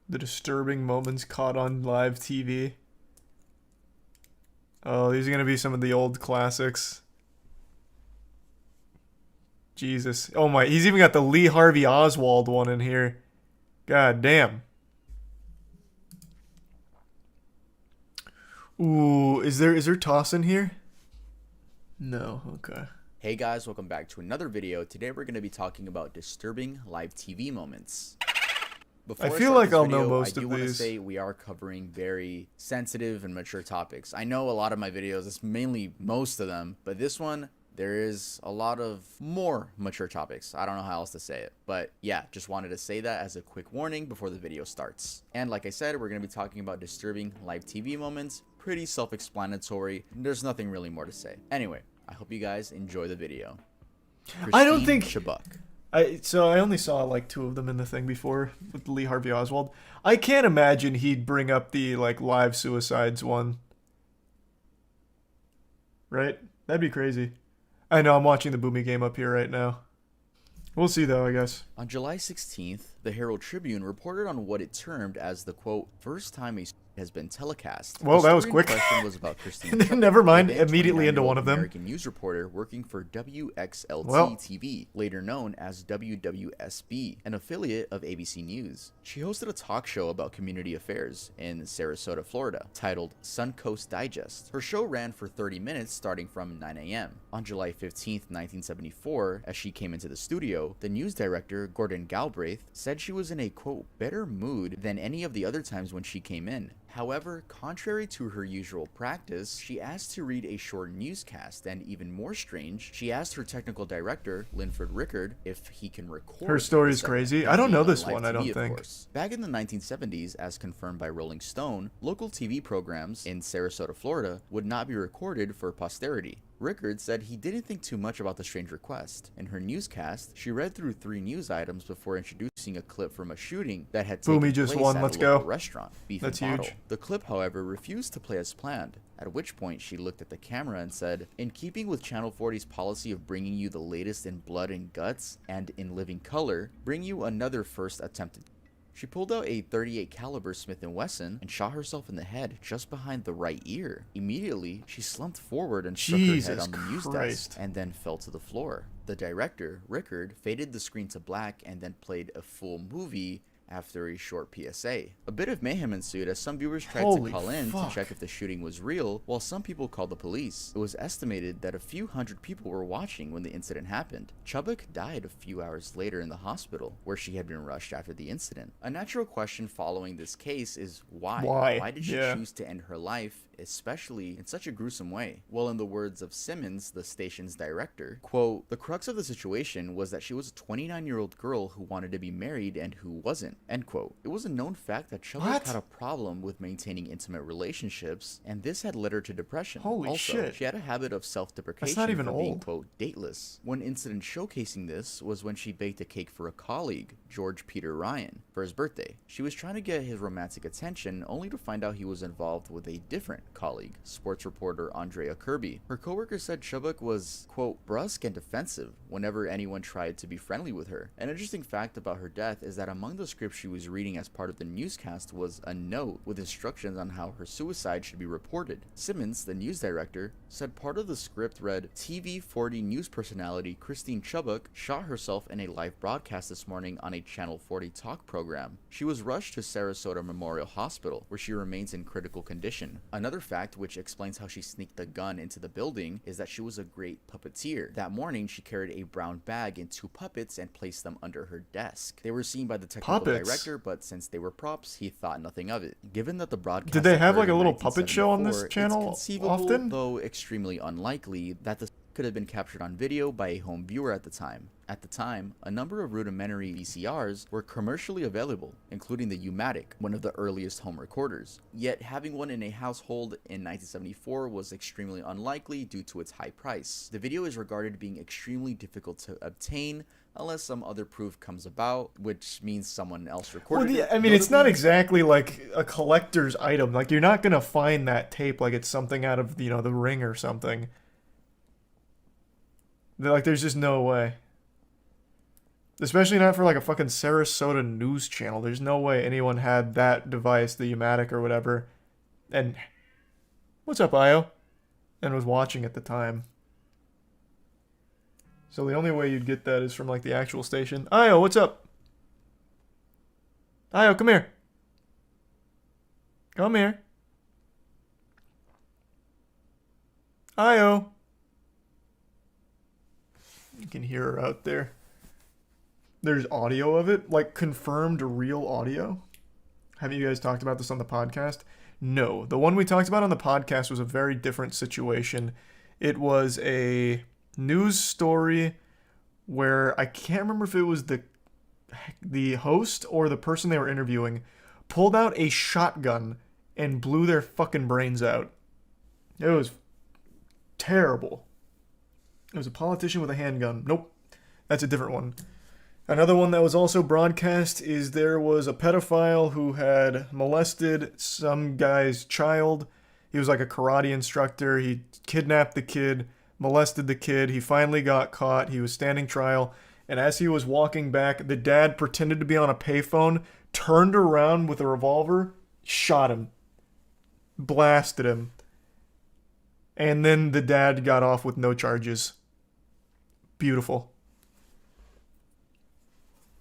The disturbing moments caught on live TV. Oh, these are going to be some of the old classics. Jesus. Oh my, he's even got the Lee Harvey Oswald one in here. God damn. Ooh, is there toss in here? No, okay. Hey guys, welcome back to another video. Today we're going to be talking about disturbing live TV moments. Before I feel start like this I'll video, know most I do of want to these. say we are covering very sensitive and mature topics. I know a lot of my videos, it's mainly most of them, but this one, there is a lot of more mature topics. I don't know how else to say it, but yeah, just wanted to say that as a quick warning before the video starts. And like I said, we're going to be talking about disturbing live TV moments. Pretty self-explanatory. There's nothing really more to say. Anyway, I hope you guys enjoy the video. I don't think Shabuk. I only saw like 2 of them in the thing before with Lee Harvey Oswald. I can't imagine he'd bring up the like live suicides one. Right? That'd be crazy. I know, I'm watching the Boomy game up here right now. We'll see though, I guess. On July 16th, the Herald Tribune reported on what it termed as the quote, first time a has been telecast. Well, that was The story quick. in question was about Christine Never mind, Chubbuck, a immediately into 29-year-old one of them. American news reporter working for WXLT Well. TV, later known as WWSB, an affiliate of ABC News. She hosted a talk show about community affairs in Sarasota, Florida, titled Suncoast Digest. Her show ran for 30 minutes starting from 9 a.m. On July 15th, 1974, as she came into the studio, the news director, Gordon Galbraith, said she was in a, quote, better mood than any of the other times when she came in. However, contrary to her usual practice, she asked to read a short newscast, and even more strange, she asked her technical director, Linford Rickard, if he can record. Her story's crazy. I don't know this one, I don't of think. course. Back in the 1970s, as confirmed by Rolling Stone, local TV programs in Sarasota, Florida would not be recorded for posterity. Rickard said he didn't think too much about the strange request. In her newscast, she read through 3 news items before introducing a clip from a shooting that had taken Boomy just place won, at let's a local go. restaurant, Beef That's and Bottle. huge. The clip, however, refused to play as planned, at which point she looked at the camera and said, "In keeping with Channel 40's policy of bringing you the latest in blood and guts and in living color, bring you another first attempted." She pulled out a .38 caliber Smith & Wesson and shot herself in the head just behind the right ear. Immediately, she slumped forward and struck her head on the news desk and then fell to the floor. The director, Rickard, faded the screen to black and then played a full movie after a short PSA. A bit of mayhem ensued as some viewers tried to call in to check if the shooting was real, while some people called the police. It was estimated that a few hundred people were watching when the incident happened. Chubbuck died a few hours later in the hospital, where she had been rushed after the incident. A natural question following this case is why? Why did she choose to end her life, especially in such a gruesome way? Well, in the words of Simmons, the station's director, quote, "The crux of the situation was that she was a 29-year-old girl who wanted to be married and who wasn't," end quote. It was a known fact that Chubbuck had a problem with maintaining intimate relationships, and this had led her to depression. Holy shit. She had a habit of self-deprecation That's not even for being, old. quote, dateless. One incident showcasing this was when she baked a cake for a colleague, George Peter Ryan, for his birthday. She was trying to get his romantic attention, only to find out he was involved with a different colleague, sports reporter Andrea Kirby. Her coworker said Chubbuck was, quote, brusque and defensive whenever anyone tried to be friendly with her. An interesting fact about her death is that among the scripts she was reading as part of the newscast was a note with instructions on how her suicide should be reported. Simmons, the news director, said part of the script read, "TV 40 news personality Christine Chubbuck shot herself in a live broadcast this morning on a Channel 40 talk program. She was rushed to Sarasota Memorial Hospital, where she remains in critical condition." Another fact which explains how she sneaked the gun into the building is that she was a great puppeteer. That morning, she carried a brown bag and 2 puppets and placed them under her desk. They were seen by the technical director, but since they were props, he thought nothing of it. Given that the broadcast did they have like occurred a in little puppet show on this 1974, channel it's conceivable, often? though extremely unlikely, that the could have been captured on video by a home viewer at the time. At the time, a number of rudimentary VCRs were commercially available, including the U-Matic, one of the earliest home recorders. Yet having one in a household in 1974 was extremely unlikely due to its high price. The video is regarded being extremely difficult to obtain unless some other proof comes about, which means someone else recorded it. I mean, it's not exactly like a collector's item. Like, you're not gonna find that tape like it's something out of, you know, The Ring or something. Like, there's just no way. Especially not for like a fucking Sarasota news channel. There's no way anyone had that device, the Umatic or whatever. And what's up, Io? And was watching at the time. So the only way you'd get that is from like the actual station. Io, what's up? Io, come here. Come here. Io. You can hear her out there. There's audio of it, like confirmed real audio. Have you guys talked about this on the podcast? No. The one we talked about on the podcast was a very different situation. It was a news story where I can't remember if it was the host or the person they were interviewing pulled out a shotgun and blew their fucking brains out. It was terrible. It was a politician with a handgun. Nope. That's a different one. Another one that was also broadcast is there was a pedophile who had molested some guy's child. He was like a karate instructor. He kidnapped the kid, molested the kid. He finally got caught. He was standing trial. And as he was walking back, the dad pretended to be on a payphone, turned around with a revolver, shot him, blasted him. And then the dad got off with no charges. Beautiful.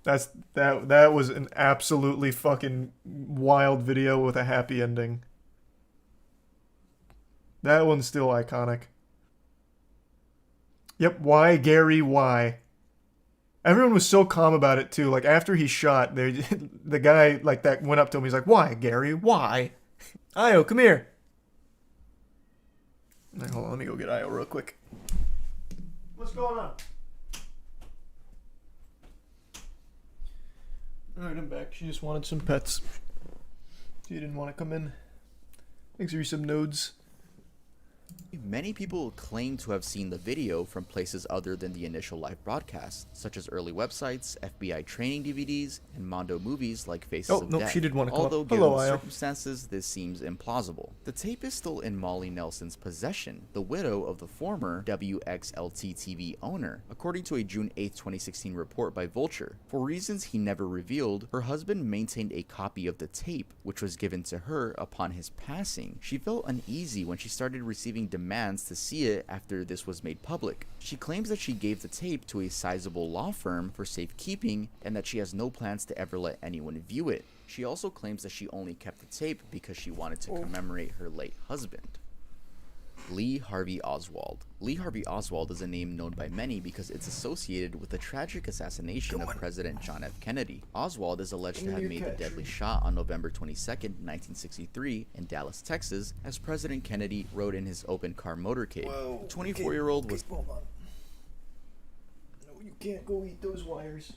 That was an absolutely fucking wild video with a happy ending. That one's still iconic. Yep, why, Gary, why? Everyone was so calm about it too. Like after he shot, the guy like that went up to him. He's like, "Why, Gary? Why?" Io, come here. Right, hold on, let me go get Io real quick. What's going on? Alright, I'm back. She just wanted some pets. She didn't want to come in. Thanks for some nodes. Many people claim to have seen the video from places other than the initial live broadcast, such as early websites, FBI training DVDs, and Mondo movies like Faces of Death. She did want to come Although up. given Hello, the Io. circumstances, this seems implausible. The tape is still in Molly Nelson's possession, the widow of the former WXLT-TV owner, according to a June 8, 2016 report by Vulture. For reasons he never revealed, her husband maintained a copy of the tape, which was given to her upon his passing. She felt uneasy when she started receiving demands to see it after this was made public. She claims that she gave the tape to a sizable law firm for safekeeping and that she has no plans to ever let anyone view it. She also claims that she only kept the tape because she wanted to commemorate her late husband. Lee Harvey Oswald. Lee Harvey Oswald is a name known by many because it's associated with the tragic assassination of President John F. Kennedy. Oswald is alleged to have made the deadly shot on November 22, 1963 in Dallas, Texas, as President Kennedy rode in his open car motorcade. Whoa, The 24-year-old was... Hold on. No, you can't go eat those wires.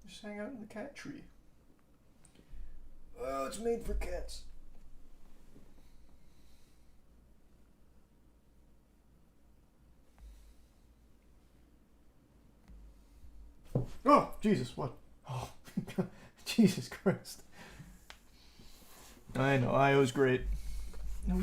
Just hang out in the cat tree. Oh, it's made for cats. Oh, Jesus, what? Oh, Jesus Christ. I know, Io's great. No.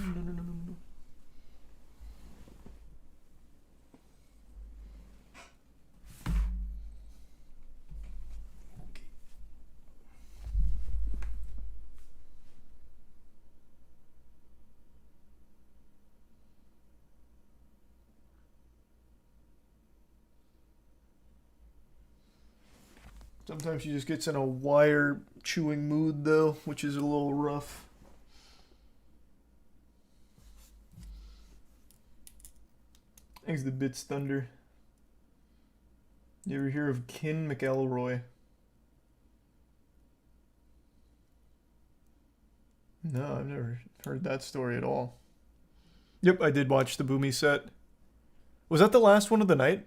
Sometimes she just gets in a wire chewing mood, though, which is a little rough. Thanks the Bits Thunder. You ever hear of Kin McElroy? No, I've never heard that story at all. Yep, I did watch the Boomy set. Was that the last one of the night?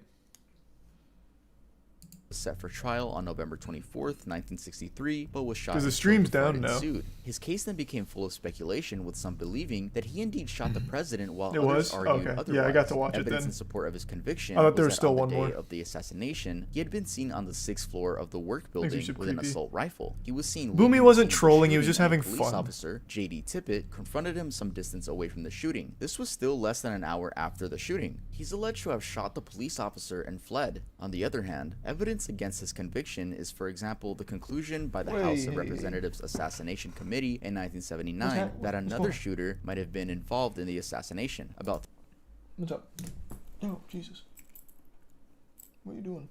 set for trial on November 24th, 1963, but was shot 'Cause the and stream's killed before down it now. ensued. His case then became full of speculation, with some believing that he indeed shot the president, while It others was? argued Okay. otherwise. Yeah, I got to watch it Evidence then. in support of his conviction I thought there was was that still on one the day more. of the assassination, he had been seen on the 6th floor of the work Makes me building so with an creepy. assault rifle. He was seen Boomy leaving the wasn't scene of the trolling, he was shooting, just and having a police fun. officer, J.D. Tippett, confronted him some distance away from the shooting. This was still less than an hour after the shooting. He's alleged to have shot the police officer and fled. On the other hand, evidence against his conviction is, for example, the conclusion by the House of Representatives Assassination Committee in 1979 that another shooter might have been involved in the assassination. What's up? Oh, Jesus. What are you doing?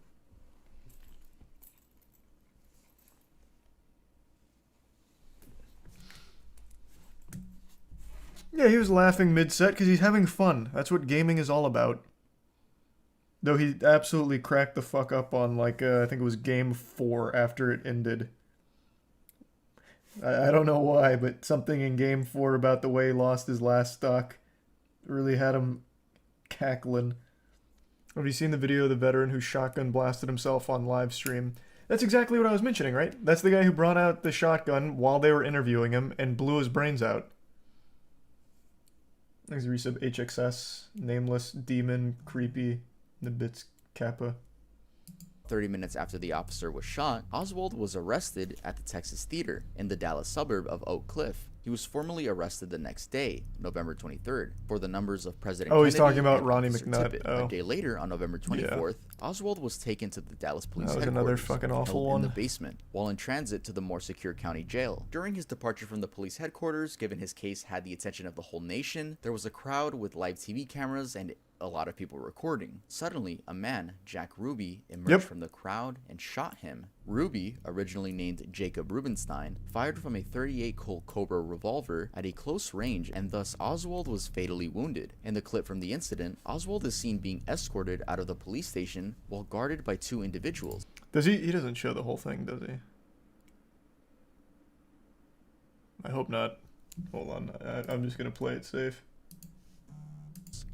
Yeah, he was laughing mid-set because he's having fun. That's what gaming is all about. Though he absolutely cracked the fuck up on, like, I think it was game 4 after it ended. I don't know why, but something in game 4 about the way he lost his last stock really had him cackling. Have you seen the video of the veteran who shotgun blasted himself on live stream? That's exactly what I was mentioning, right? That's the guy who brought out the shotgun while they were interviewing him and blew his brains out. There's a resub HXS, Nameless, Demon, Creepy, Nibits, Kappa. 30 minutes after the officer was shot, Oswald was arrested at the Texas Theater in the Dallas suburb of Oak Cliff. He was formally arrested the next day, November 23rd, for the numbers of President Kennedy. He's talking about and Ronnie Officer McNutt. Tippett. A day later, on November 24th, Oswald was taken to the Dallas police That was headquarters another fucking and awful held one. in the basement, while in transit to the more secure county jail. During his departure from the police headquarters, given his case had the attention of the whole nation, there was a crowd with live TV cameras and a lot of people recording. Suddenly, a man, Jack Ruby, emerged from the crowd and shot him. Ruby, originally named Jacob Rubenstein, fired from a .38 Colt Cobra revolver at a close range, and thus Oswald was fatally wounded. In the clip from the incident, Oswald is seen being escorted out of the police station while guarded by 2 individuals. Does he? He doesn't show the whole thing, does he? I hope not. Hold on, I'm just gonna play it safe.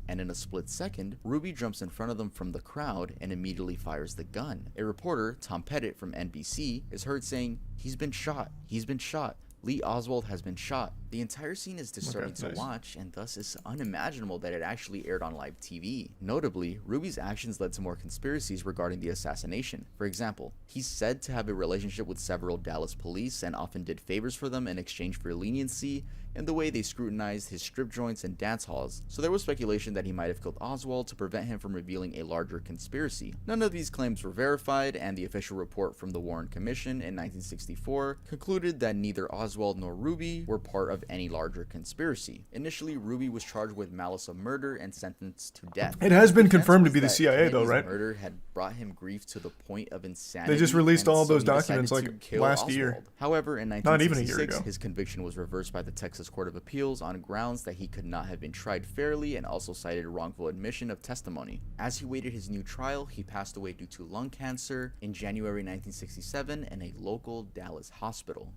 And in a split second, Ruby jumps in front of them from the crowd and immediately fires the gun. A reporter, Tom Pettit from NBC, is heard saying, "He's been shot. He's been shot. Lee Oswald has been shot." The entire scene is disturbing to watch, and thus it's unimaginable that it actually aired on live TV. Notably, Ruby's actions led to more conspiracies regarding the assassination. For example, he's said to have a relationship with several Dallas police and often did favors for them in exchange for leniency in the way they scrutinized his strip joints and dance halls, so there was speculation that he might have killed Oswald to prevent him from revealing a larger conspiracy. None of these claims were verified, and the official report from the Warren Commission in 1964 concluded that neither Oswald nor Ruby were part of any larger conspiracy. Initially, Ruby was charged with malice of murder and sentenced to death. It has been The defense confirmed to was be the that CIA, though, Kennedy's right? murder had brought him grief to the point of insanity. They just released and all so those he decided documents to like kill last Oswald. year. However, in Not even a year 1966, ago. his conviction was reversed by the Texas Court of Appeals on grounds that he could not have been tried fairly, and also cited wrongful admission of testimony. As he waited his new trial, he passed away due to lung cancer in January 1967 in a local Dallas hospital.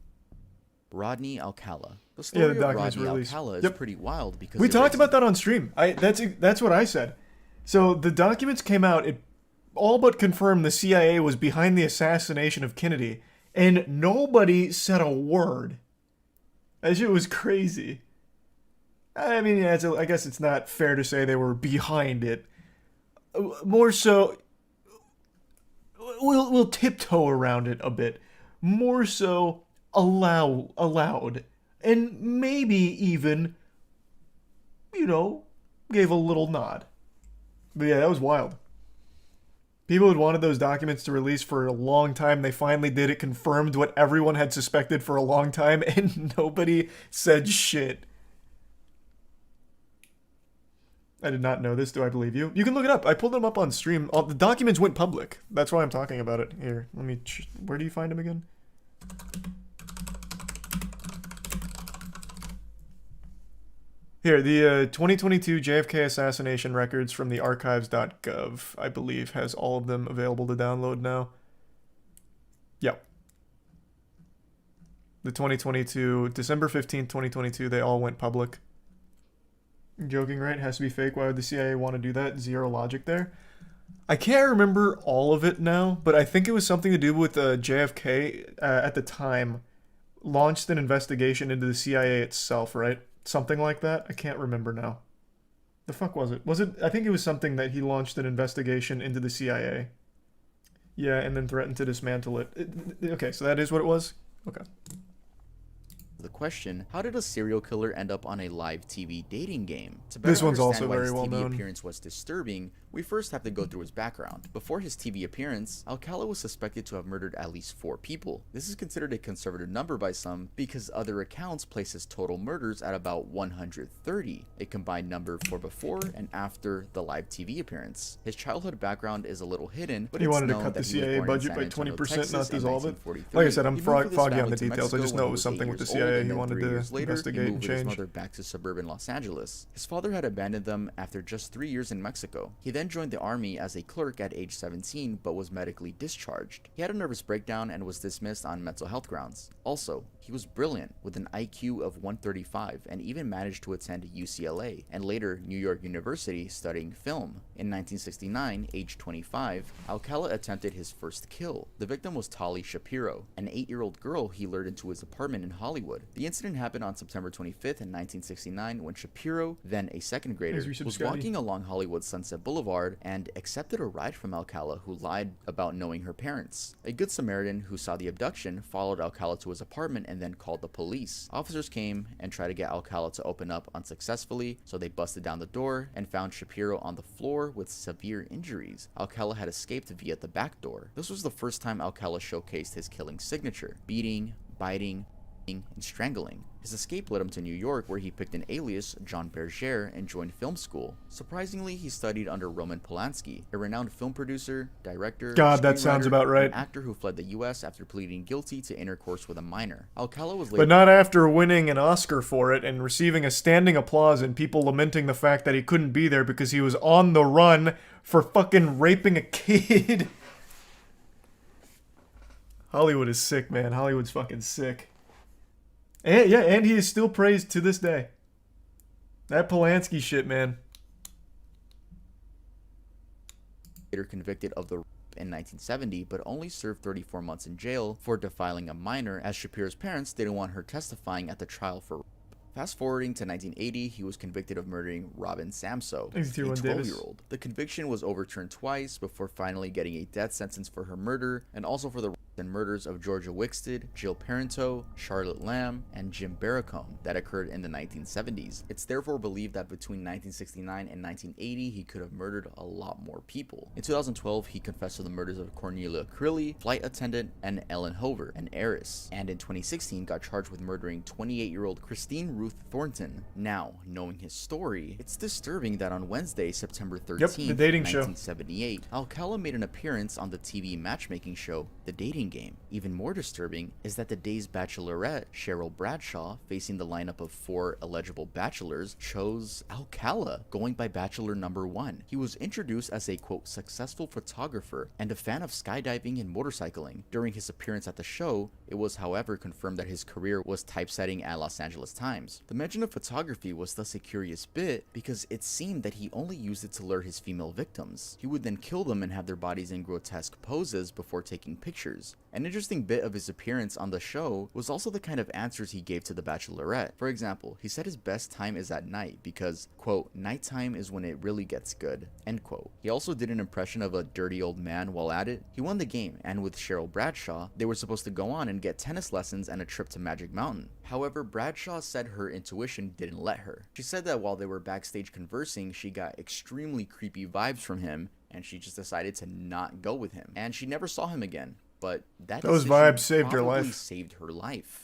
Rodney Alcala. The story of documents Rodney were released. Alcala is Yep. pretty wild because We it talked raises about that on stream. That's what I said. So the documents came out. It all but confirmed the CIA was behind the assassination of Kennedy, and nobody said a word. That shit was crazy. I mean, yeah, I guess it's not fair to say they were behind it. More so, we'll tiptoe around it a bit. More so, allowed, and maybe even, gave a little nod. But yeah, that was wild. People had wanted those documents to release for a long time. They finally did it, confirmed what everyone had suspected for a long time, and nobody said shit. I did not know this. Do I believe you? You can look it up. I pulled them up on stream. The documents went public. That's why I'm talking about it. Here, let me... Where do you find them again? Here, the 2022 JFK assassination records from the archives.gov, I believe, has all of them available to download now. Yep. The 2022, December 15th, 2022, they all went public. Joking, right? Has to be fake. Why would the CIA want to do that? Zero logic there. I can't remember all of it now, but I think it was something to do with JFK at the time launched an investigation into the CIA itself, right? Something like that. I can't remember now. The fuck was it? Was it? I think it was something that he launched an investigation into the CIA. Yeah, and then threatened to dismantle it. Okay, so that is what it was? Okay. The question, how did a serial killer end up on a live TV dating game? To This better one's understand also why very his well TV known. appearance was disturbing, we first have to go through his background. Before his TV appearance, Alcala was suspected to have murdered at least 4 people. This is considered a conservative number by some because other accounts place his total murders at about 130, a combined number for before and after the live TV appearance. His childhood background is a little hidden, but He it's wanted to known cut the that he was CIA born in budget San by Antonio, 20%, Texas not in dissolve it. 1943. Like I said, I'm He moved with his foggy on family the to details. I Mexico just when know he it was was 8 something with the years old, CIA and he then wanted 3 to years later, he investigate and moved with his change. mother back to suburban Los Angeles. His father had abandoned them after just 3 years in Mexico. He then joined the army as a clerk at age 17 but was medically discharged. He had a nervous breakdown and was dismissed on mental health grounds. Also, he was brilliant with an IQ of 135 and even managed to attend UCLA and later New York University studying film. In 1969, age 25, Alcala attempted his first kill. The victim was Tali Shapiro, an 8-year-old girl he lured into his apartment in Hollywood. The incident happened on September 25th in 1969 when Shapiro, then a second grader, was walking along Hollywood's Sunset Boulevard and accepted a ride from Alcala, who lied about knowing her parents. A good Samaritan who saw the abduction followed Alcala to his apartment and then called the police. Officers came and tried to get Alcala to open up unsuccessfully, so they busted down the door and found Shapiro on the floor with severe injuries. Alcala had escaped via the back door. This was the first time Alcala showcased his killing signature: beating, biting, and strangling. His escape led him to New York, where he picked an alias, John Berger, and joined film school. Surprisingly, he studied under Roman Polanski, a renowned film producer, director, God, that sounds screenwriter, about right. and actor who fled the U.S. after pleading guilty to intercourse with a minor. Alcala was later... But not after winning an Oscar for it and receiving a standing applause and people lamenting the fact that he couldn't be there because he was on the run for fucking raping a kid. Hollywood is sick, man. Hollywood's fucking sick. And yeah, and he is still praised to this day. That Polanski shit, man. Later convicted of the in 1970, but only served 34 months in jail for defiling a minor, as Shapiro's parents didn't want her testifying at the trial for rape. Fast forwarding to 1980, he was convicted of murdering Robin Samso, a 12-year-old. The conviction was overturned twice before finally getting a death sentence for her murder, and also for the and murders of Georgia Wixted, Jill Parento, Charlotte Lamb, and Jim Barracombe that occurred in the 1970s. It's therefore believed that between 1969 and 1980, he could have murdered a lot more people. In 2012, he confessed to the murders of Cornelia Crilly, flight attendant, and Ellen Hover, an heiress, and in 2016 got charged with murdering 28-year-old Christine Ruth Thornton. Now, knowing his story, it's disturbing that on Wednesday, September 13th, the dating 1978, Alcala made an appearance on the TV matchmaking show, The Dating Game. Even more disturbing is that the day's bachelorette, Cheryl Bradshaw, facing the lineup of 4 eligible bachelors, chose Alcala, going by bachelor number 1. He was introduced as a, quote, successful photographer and a fan of skydiving and motorcycling. During his appearance at the show, it was, however, confirmed that his career was typesetting at Los Angeles Times. The mention of photography was thus a curious bit because it seemed that he only used it to lure his female victims. He would then kill them and have their bodies in grotesque poses before taking pictures. An interesting bit of his appearance on the show was also the kind of answers he gave to the Bachelorette. For example, he said his best time is at night because, quote, nighttime is when it really gets good, end quote. He also did an impression of a dirty old man while at it. He won the game, and with Cheryl Bradshaw, they were supposed to go on and get tennis lessons and a trip to Magic Mountain. However, Bradshaw said her intuition didn't let her. She said that while they were backstage conversing, she got extremely creepy vibes from him, and she just decided to not go with him. And she never saw him again. But those vibes saved her life. Saved her life.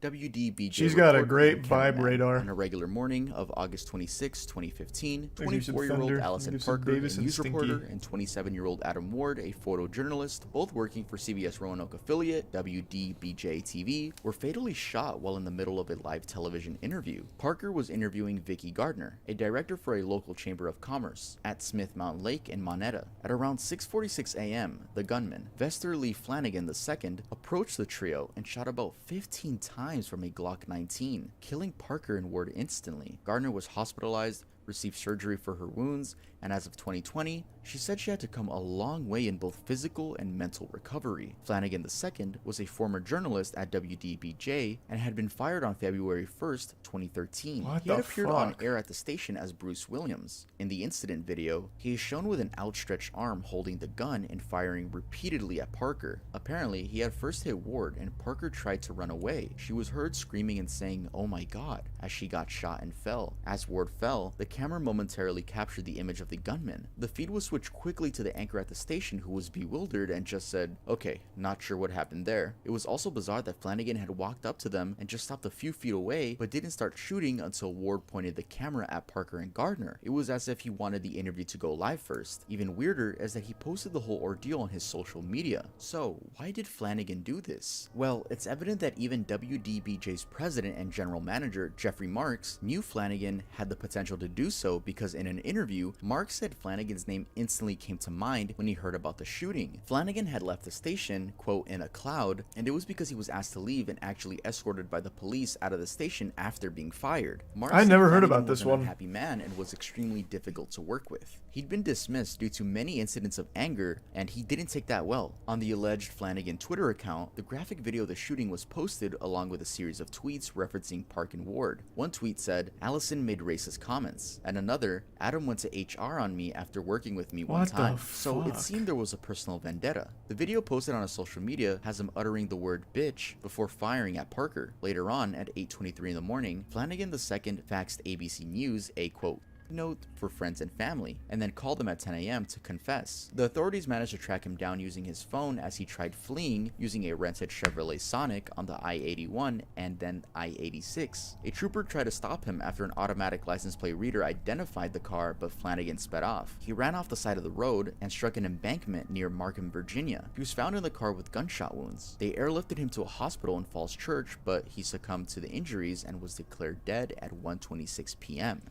WDBJ. She's got a great vibe radar. On a regular morning of August 26, 2015, Maybe 24-year-old Allison Parker, a Davis news and reporter, and 27-year-old Adam Ward, a photojournalist, both working for CBS Roanoke affiliate WDBJ TV, were fatally shot while in the middle of a live television interview. Parker was interviewing Vicki Gardner, a director for a local chamber of commerce, at Smith Mountain Lake in Monetta. At around 6:46 a.m., the gunman, Vester Lee Flanagan II, approached the trio and shot about 15 times from a Glock 19, killing Parker and Ward instantly. Gardner was hospitalized, received surgery for her wounds, and as of 2020, she said she had to come a long way in both physical and mental recovery. Flanagan II was a former journalist at WDBJ and had been fired on February 1st, 2013. He had appeared on air at the station as Bruce Williams. In the incident video, he is shown with an outstretched arm holding the gun and firing repeatedly at Parker. Apparently, he had first hit Ward and Parker tried to run away. She was heard screaming and saying, "Oh my god," as she got shot and fell. As Ward fell, the camera momentarily captured the image of the gunman. The feed was switched quickly to the anchor at the station, who was bewildered and just said, "Okay, not sure what happened there." It was also bizarre that Flanagan had walked up to them and just stopped a few feet away, but didn't start shooting until Ward pointed the camera at Parker and Gardner. It was as if he wanted the interview to go live first. Even weirder is that he posted the whole ordeal on his social media. So, why did Flanagan do this? Well, it's evident that even WDBJ's president and general manager, Jeffrey Marks, knew Flanagan had the potential to do so because in an interview, Marks said Flanagan's name instantly came to mind when he heard about the shooting. Flanagan had left the station, quote, in a cloud, and it was because he was asked to leave and actually escorted by the police out of the station after being fired. Marks I never heard Flanagan about this was an one. unhappy man and was extremely difficult to work with. He'd been dismissed due to many incidents of anger, and he didn't take that well. On the alleged Flanagan Twitter account, the graphic video of the shooting was posted along with a series of tweets referencing Park and Ward. One tweet said, "Allison made racist comments," and another, "Adam went to HR on me after working with me one time." So it seemed there was a personal vendetta. The video posted on his social media has him uttering the word bitch before firing at Parker. Later on, at 8:23 in the morning, Flanagan II faxed ABC News a, quote, note for friends and family, and then called him at 10 a.m. to confess. The authorities managed to track him down using his phone as he tried fleeing using a rented Chevrolet Sonic on the I-81 and then I-86. A trooper tried to stop him after an automatic license plate reader identified the car, but Flanagan sped off. He ran off the side of the road and struck an embankment near Markham, Virginia. He was found in the car with gunshot wounds. They airlifted him to a hospital in Falls Church, but he succumbed to the injuries and was declared dead at 1:26 p.m.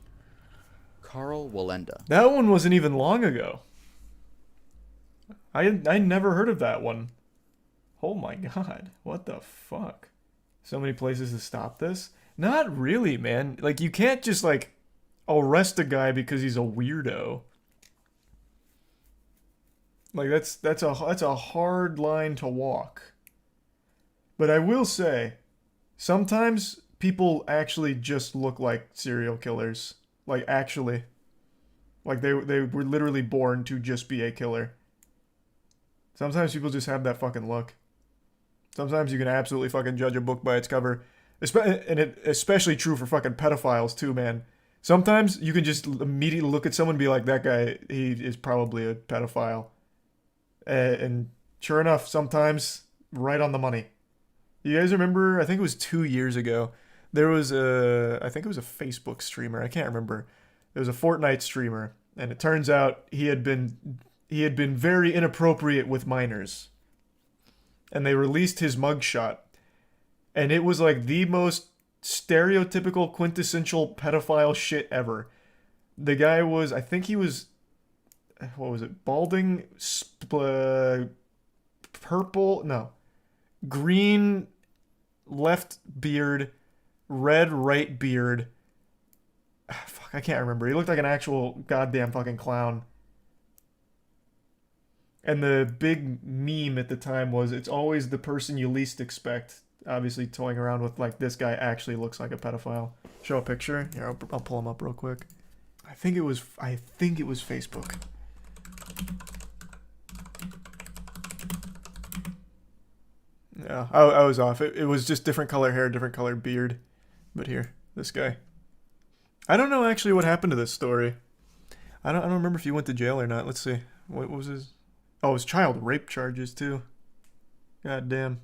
Carl Wallenda. That one wasn't even long ago. I never heard of that one. Oh my god. What the fuck? So many places to stop this? Not really, man. Like, you can't just, like, arrest a guy because he's a weirdo. Like, that's a hard line to walk. But I will say, sometimes people actually just look like serial killers. Like, actually. Like, they were literally born to just be a killer. Sometimes people just have that fucking look. Sometimes you can absolutely fucking judge a book by its cover. And it's especially true for fucking pedophiles, too, man. Sometimes you can just immediately look at someone and be like, that guy, he is probably a pedophile. And sure enough, sometimes, right on the money. You guys remember, I think it was 2 years ago, there was I think it was a Facebook streamer. I can't remember. It was a Fortnite streamer, and it turns out he had been very inappropriate with minors. And they released his mugshot, and it was like the most stereotypical, quintessential pedophile shit ever. The guy was, I think he was, what was it? Balding, purple, no, green left beard, red right beard. Fuck, I can't remember. He looked like an actual goddamn fucking clown. And the big meme at the time was, it's always the person you least expect. Obviously toying around with, like, this guy actually looks like a pedophile. Show a picture. Here, I'll pull him up real quick. I think it was Facebook. Yeah, I was off. It was just different color hair, different color beard. But here, this guy. I don't know actually what happened to this story. I don't remember if he went to jail or not. Let's see. What was his? Oh, it was child rape charges too. God damn.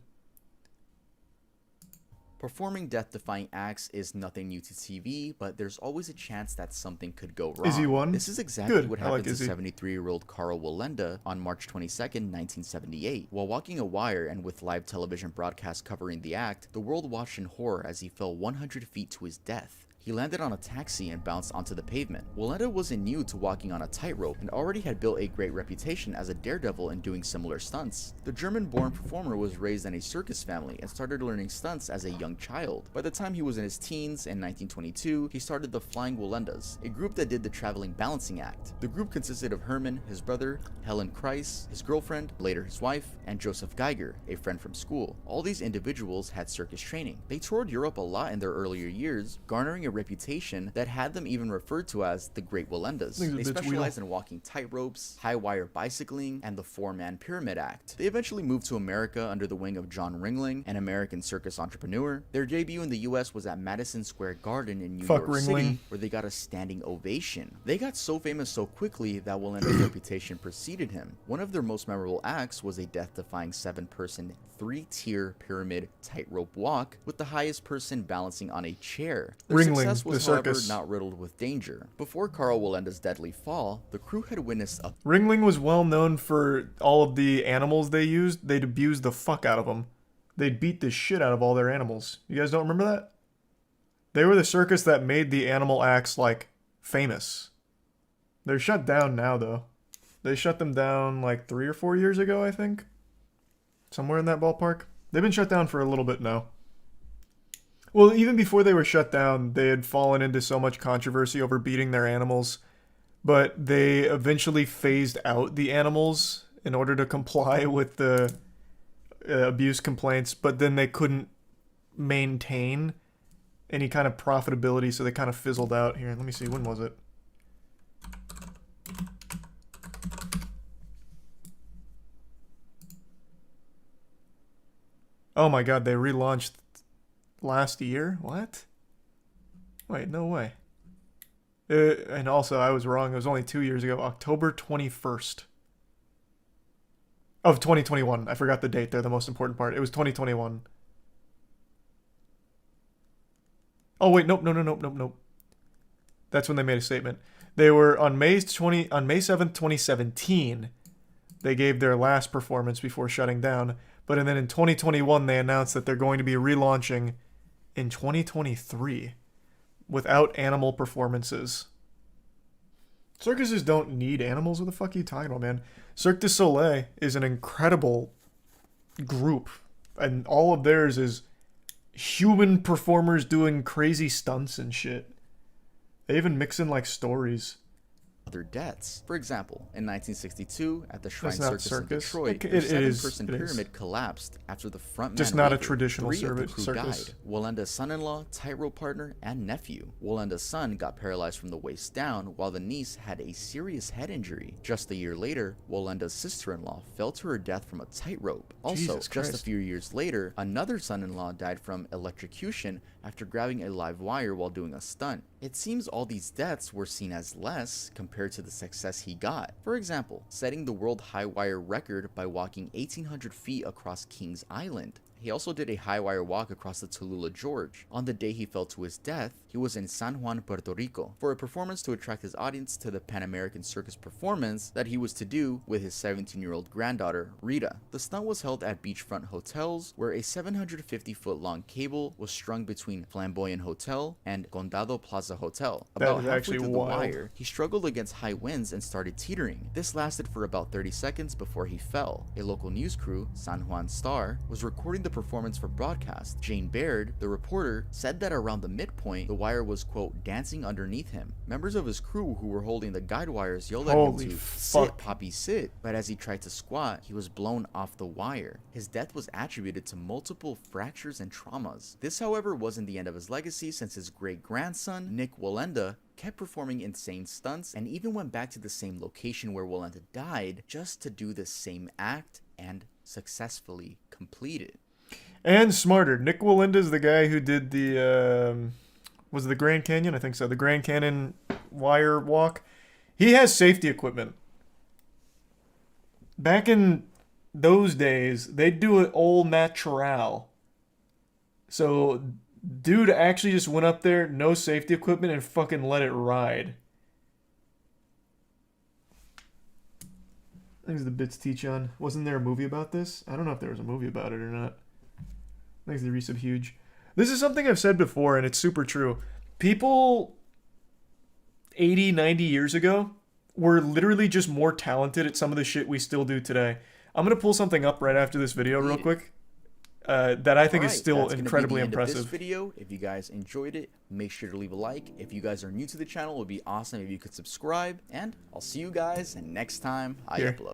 Performing death-defying acts is nothing new to TV, but there's always a chance that something could go wrong. Izzy won? This is exactly Good. what I happened like to 73-year-old Carl Wallenda on March 22nd, 1978. While walking a wire and with live television broadcast covering the act, the world watched in horror as he fell 100 feet to his death. He landed on a taxi and bounced onto the pavement. Wallenda wasn't new to walking on a tightrope and already had built a great reputation as a daredevil in doing similar stunts. The German-born performer was raised in a circus family and started learning stunts as a young child. By the time he was in his teens, in 1922, he started the Flying Wallendas, a group that did the traveling balancing act. The group consisted of Herman, his brother, Helen Kreis, his girlfriend, later his wife, and Joseph Geiger, a friend from school. All these individuals had circus training. They toured Europe a lot in their earlier years, garnering a reputation that had them even referred to as the Great Wallendas. They specialized in walking tightropes, high wire bicycling, and the four-man pyramid act. They eventually moved to America under the wing of John Ringling, an American circus entrepreneur. Their debut in the US was at Madison Square Garden in New York City, where they got a standing ovation. They got so famous so quickly that Wallenda's reputation preceded him. One of their most memorable acts was a death-defying 7-person, 3-tier pyramid tightrope walk, with the highest person balancing on a chair. Their success was, however, not riddled with danger. Before Karl Wallenda's deadly fall, the crew had witnessed a... Ringling was well known for all of the animals they used. They'd abuse the fuck out of them. They'd beat the shit out of all their animals. You guys don't remember that? They were the circus that made the animal acts, like, famous. They're shut down now, though. They shut them down, like, 3 or 4 years ago, I think. Somewhere in that ballpark. They've been shut down for a little bit now. Well, even before they were shut down, they had fallen into so much controversy over beating their animals. But they eventually phased out the animals in order to comply with the abuse complaints. But then they couldn't maintain any kind of profitability, so they kind of fizzled out. Here, let me see. When was it? Oh my god, they relaunched last year? What? Wait, no way. And also, I was wrong. It was only 2 years ago. October 21st of 2021. I forgot the date there, the most important part. It was 2021. Oh, wait, nope. That's when they made a statement. They were on May 7th, 2017. They gave their last performance before shutting down. But then in 2021, they announced that they're going to be relaunching in 2023 without animal performances. Circuses don't need animals. What the fuck are you talking about, man? Cirque du Soleil is an incredible group, and all of theirs is human performers doing crazy stunts and shit. They even mix in, like, stories. Other deaths. For example, in 1962, at the Shrine Circus in Detroit, the the 7-person pyramid collapsed after the frontman just not wavered. a traditional 3 of the crew circus. died. Wallenda's son-in-law, tightrope partner, and nephew. Wallenda's son got paralyzed from the waist down, while the niece had a serious head injury. Just a year later, Wallenda's sister-in-law fell to her death from a tightrope. Also, just a few years later, another son-in-law died from electrocution after grabbing a live wire while doing a stunt. It seems all these deaths were seen as less compared to the success he got. For example, setting the world high wire record by walking 1,800 feet across Kings Island. He also did a high wire walk across the Tallulah Gorge. On the day he fell to his death, he was in San Juan, Puerto Rico, for a performance to attract his audience to the Pan American Circus performance that he was to do with his 17-year-old granddaughter, Rita. The stunt was held at beachfront hotels, where a 750-foot-long cable was strung between Flamboyant Hotel and Condado Plaza Hotel. About halfway through the wire, he struggled against high winds and started teetering. This lasted for about 30 seconds before he fell. A local news crew, San Juan Star, was recording the performance for broadcast. Jane Baird, the reporter, said that around the midpoint, the wire was, quote, dancing underneath him. Members of his crew who were holding the guide wires yelled at him to sit, Poppy, sit, but as he tried to squat, he was blown off the wire. His death was attributed to multiple fractures and traumas. This, however, wasn't the end of his legacy, since his great-grandson, Nick Wallenda, kept performing insane stunts and even went back to the same location where Wallenda died just to do the same act and successfully complete it. And smarter. Nick Wallenda's the guy who did the, was it the Grand Canyon? I think so. The Grand Canyon wire walk. He has safety equipment. Back in those days, they'd do it all natural. So, dude actually just went up there, no safety equipment, and fucking let it ride. Thanks the bits teach on. Wasn't there a movie about this? I don't know if there was a movie about it or not. Thanks the resub huge. This is something I've said before, and it's super true. People 80, 90 years ago were literally just more talented at some of the shit we still do today. I'm going to pull something up right after this video real quick that I All think is right, still that's going to be incredibly the end of this impressive. video. If you guys enjoyed it, make sure to leave a like. If you guys are new to the channel, it would be awesome if you could subscribe. And I'll see you guys next time I Here. upload.